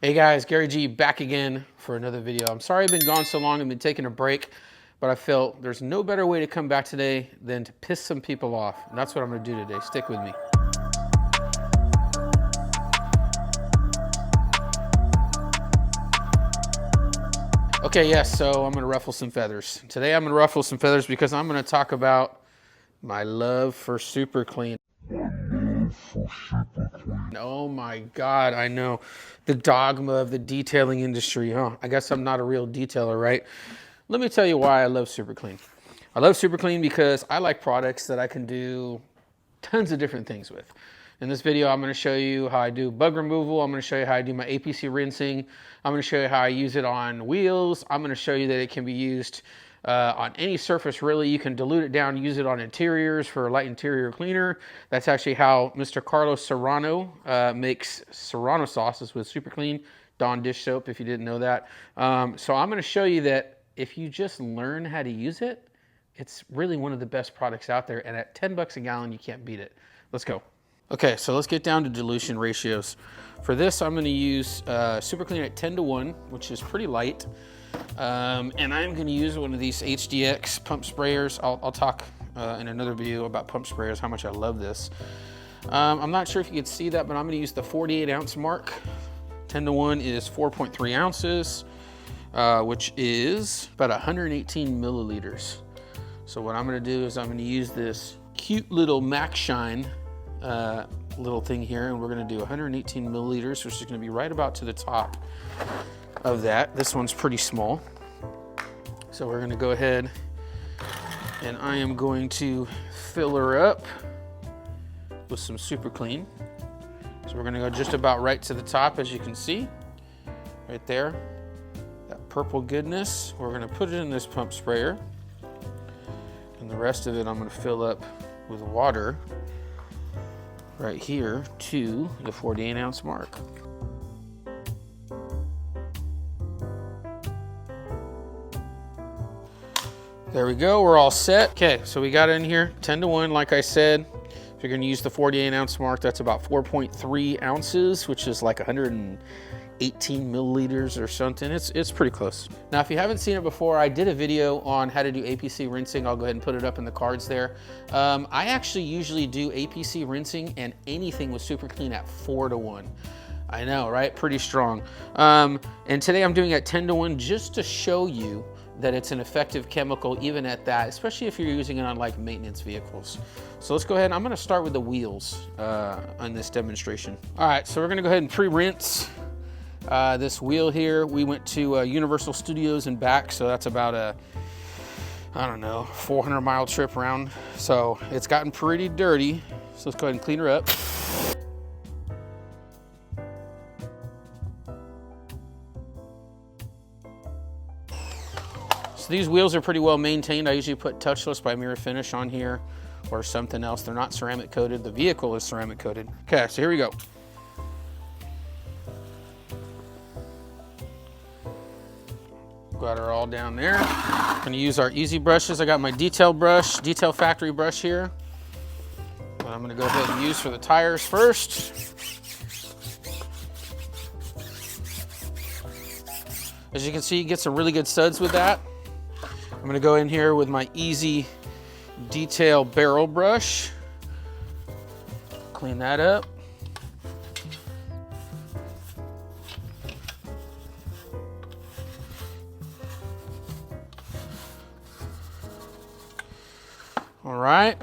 Hey guys, Gary G back again for another video. I'm sorry I've been gone so long. I've been taking a break, but I felt there's no better way to come back today than to piss some people off. And that's what I'm gonna do today. Stick with me. Okay, yes, so I'm gonna ruffle some feathers. Today I'm gonna ruffle some feathers because I'm gonna talk about my love for Super Clean. Oh my God, I know. The dogma of the detailing industry, huh? I guess I'm not a real detailer, right? Let me tell you why I love Super Clean. I love Super Clean because I like products that I can do tons of different things with. In this video, I'm going to show you how I do bug removal. I'm going to show you how I do my APC rinsing. I'm going to show you how I use it on wheels. I'm going to show you that it can be used on any surface, really. You can dilute it down, use it on interiors for a light interior cleaner. That's actually how Mr. Carlos Serrano makes Serrano sauces with Super Clean Dawn dish soap, if you didn't know that. So I'm going to show you that if you just learn how to use it, it's really one of the best products out there. And at 10 bucks a gallon, you can't beat it. Let's go. Okay, so let's get down to dilution ratios. For this, I'm going to use Super Clean at 10:1, which is pretty light. And I'm going to use one of these HDX pump sprayers. I'll talk in another video about pump sprayers, how much I love this. I'm not sure if you can see that, but I'm going to use the 48 ounce mark. 10:1 is 4.3 ounces, which is about 118 milliliters. So what I'm going to do is I'm going to use this cute little Max Shine little thing here, and we're going to do 118 milliliters, which is going to be right about to the top of that. This one's pretty small. So we're going to go ahead and I am going to fill her up with some Super Clean. So we're going to go just about right to the top, as you can see right there, that purple goodness. We're going to put it in this pump sprayer, and the rest of it I'm going to fill up with water right here to the 48 ounce mark. There we go, we're all set. Okay, so we got it in here, 10:1, like I said. If you're gonna use the 48 ounce mark, that's about 4.3 ounces, which is like 118 milliliters or something. It's pretty close. Now, if you haven't seen it before, I did a video on how to do APC rinsing. I'll go ahead and put it up in the cards there. I actually usually do APC rinsing and anything with Super Clean at 4:1. I know, right? Pretty strong. And today I'm doing it at 10:1 just to show you that it's an effective chemical even at that, especially if you're using it on like maintenance vehicles. So let's go ahead. I'm gonna start with the wheels on this demonstration. All right, so we're gonna go ahead and pre-rinse this wheel here. We went to Universal Studios and back, so that's about a, I don't know, 400-mile trip around. So it's gotten pretty dirty. So let's go ahead and clean her up. So these wheels are pretty well maintained. I usually put Touchless by Mirror Finish on here or something else. They're not ceramic coated. The vehicle is ceramic coated. Okay, so here we go. Got her all down there. I'm gonna use our easy brushes. I got my detail brush, detail factory brush here. But I'm gonna go ahead and use for the tires first. As you can see, you get some really good suds with that. I'm gonna go in here with my easy detail barrel brush. Clean that up. All right,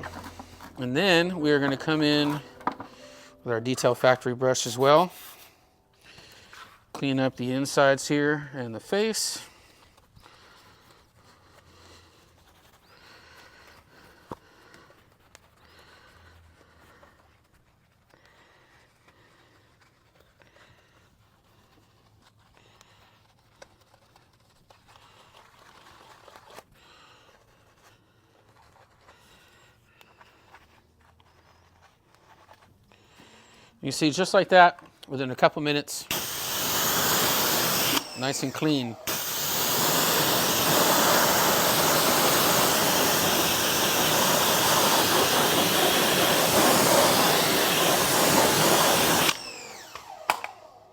and then we are going to come in with our detail factory brush as well. Clean up the insides here and the face. You see, just like that, within a couple minutes, nice and clean.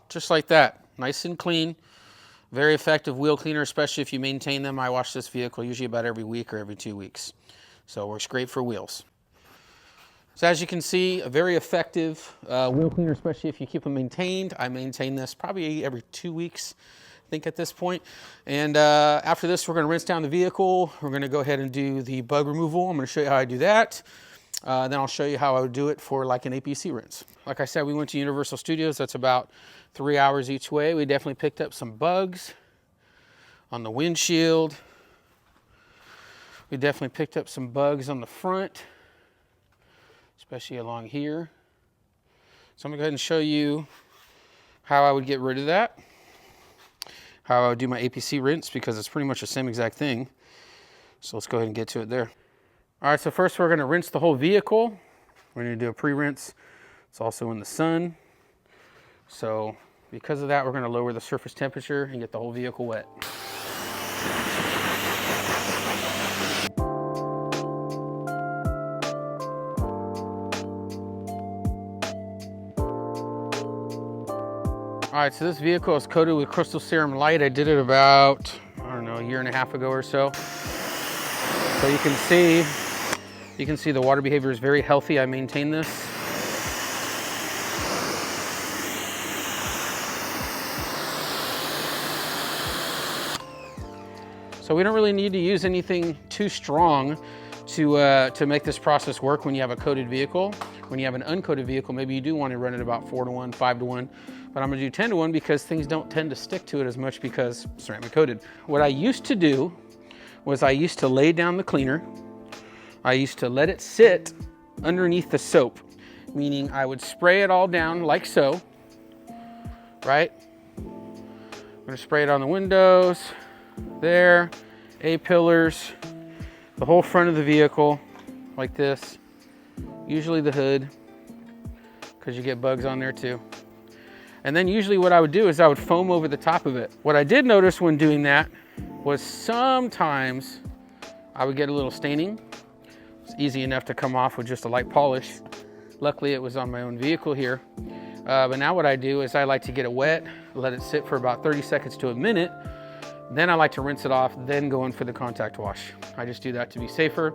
Just like that. nice and clean. Very effective wheel cleaner, especially if you maintain them. I wash this vehicle usually about every week or every 2 weeks. So it works great for wheels. So as you can see, a very effective wheel cleaner, especially if you keep them maintained. I maintain this probably every 2 weeks, I think, at this point. And after this, we're going to rinse down the vehicle. We're going to go ahead and do the bug removal. I'm going to show you how I do that. Then I'll show you how I would do it for like an APC rinse. Like I said, we went to Universal Studios. That's about 3 hours each way. We definitely picked up some bugs on the windshield. We definitely picked up some bugs on the front, especially along here. So I'm gonna go ahead and show you how I would get rid of that, how I would do my APC rinse, because it's pretty much the same exact thing. So let's go ahead and get to it there. All right, so first we're gonna rinse the whole vehicle. We're gonna do a pre-rinse. It's also in the sun. So because of that, we're gonna lower the surface temperature and get the whole vehicle wet. All right, so this vehicle is coated with Crystal Serum Light. I did it about, I don't know, a year and a half ago or so. So you can see the water behavior is very healthy. I maintain this. So we don't really need to use anything too strong to make this process work when you have a coated vehicle. When you have an uncoated vehicle, maybe you do want to run it about 4-to-1, 5-to-1, but I'm gonna do 10-to-1 because things don't tend to stick to it as much because ceramic coated. What I used to do was I used to lay down the cleaner. I used to let it sit underneath the soap, meaning I would spray it all down like so, right? I'm gonna spray it on the windows, there, A-pillars, the whole front of the vehicle, like this. Usually the hood, because you get bugs on there too. And then usually what I would do is I would foam over the top of it. What I did notice when doing that was sometimes I would get a little staining. It's easy enough to come off with just a light polish. Luckily it was on my own vehicle here. But now what I do is I like to get it wet, let it sit for about 30 seconds to a minute. Then I like to rinse it off, then go in for the contact wash. I just do that to be safer.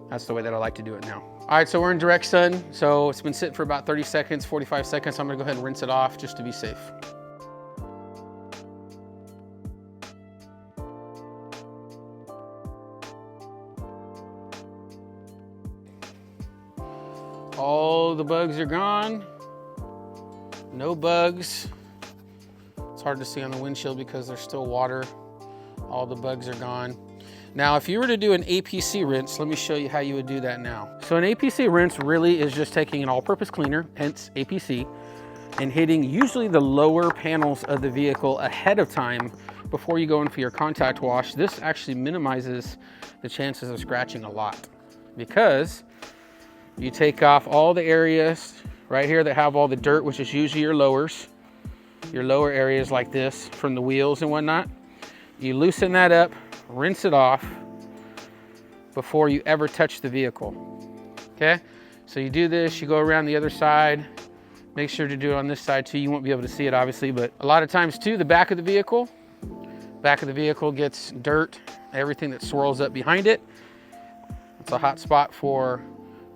That's the way that I like to do it now. All right, so we're in direct sun. So it's been sitting for about 30 seconds, 45 seconds. I'm gonna go ahead and rinse it off just to be safe. All the bugs are gone. No bugs. It's hard to see on the windshield because there's still water. All the bugs are gone. Now, if you were to do an APC rinse, let me show you how you would do that now. So an APC rinse really is just taking an all-purpose cleaner, hence APC, and hitting usually the lower panels of the vehicle ahead of time before you go in for your contact wash. This actually minimizes the chances of scratching a lot because you take off all the areas right here that have all the dirt, which is usually your lowers, your lower areas like this from the wheels and whatnot. You loosen that up, rinse it off before you ever touch the vehicle, okay? So you do this, you go around the other side, make sure to do it on this side too. You won't be able to see it obviously, but a lot of times too, the back of the vehicle gets dirt, everything that swirls up behind it. It's a hot spot for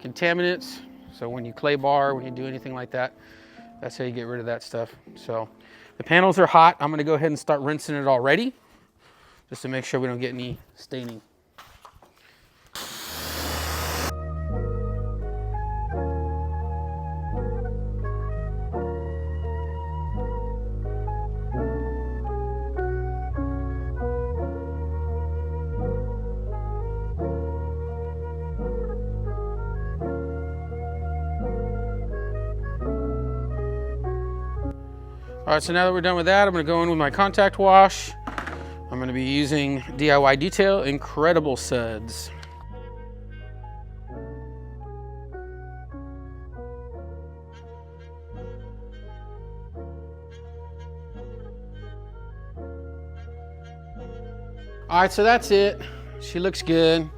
contaminants. So when you clay bar, when you do anything like that, that's how you get rid of that stuff. So the panels are hot. I'm gonna go ahead and start rinsing it already, just to make sure we don't get any staining. All right, so now that we're done with that, I'm gonna go in with my contact wash. I'm gonna be using DIY Detail Incredible Suds. All right, so that's it. She looks good.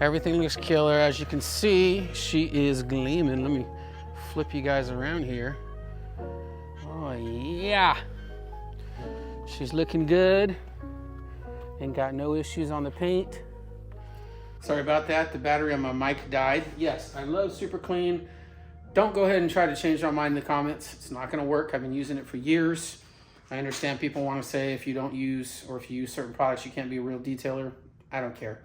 Everything looks killer. As you can see, she is gleaming. Let me flip you guys around here. Oh yeah. She's looking good. Ain't got no issues on the paint. Sorry about that. The battery on my mic died. Yes, I love Super Clean. Don't go ahead and try to change my mind in the comments. It's not going to work. I've been using it for years. I understand people want to say if you don't use or if you use certain products, you can't be a real detailer. I don't care.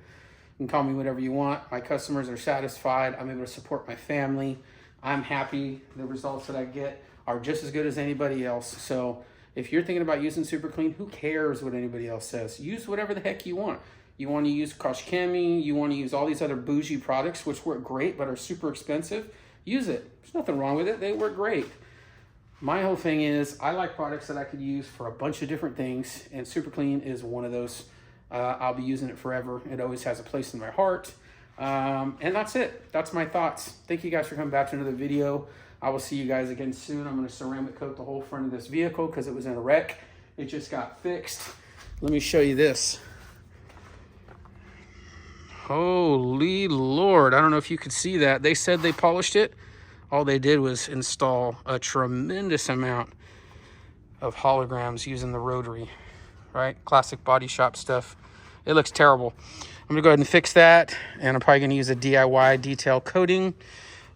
You can call me whatever you want. My customers are satisfied. I'm able to support my family. I'm happy. The results that I get are just as good as anybody else. So if you're thinking about using Super Clean, who cares what anybody else says? Use whatever the heck you want. You want to use Kosh Chemi, you want to use all these other bougie products, which work great but are super expensive. Use it. There's nothing wrong with it. They work great. My whole thing is I like products that I could use for a bunch of different things, and Super Clean is one of those. I'll be using it forever. It always has a place in my heart. And that's it. That's my thoughts. Thank you guys for coming back to another video. I will see you guys again soon. I'm going to ceramic coat the whole front of this vehicle because it was in a wreck. It just got fixed. Let me show you this. Holy Lord. I don't know if you could see that. They said they polished it. All they did was install a tremendous amount of holograms using the rotary, right? Classic body shop stuff. It looks terrible. I'm gonna go ahead and fix that, and I'm probably gonna use a DIY detail coating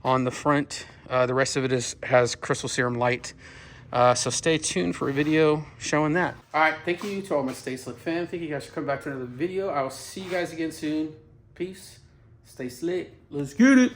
on the front. The rest of it has crystal serum light. So stay tuned for a video showing that. All right, thank you to all my Stay Slick fans. Thank you guys for coming back to another video. I will see you guys again soon. Peace. Stay slick. Let's get it.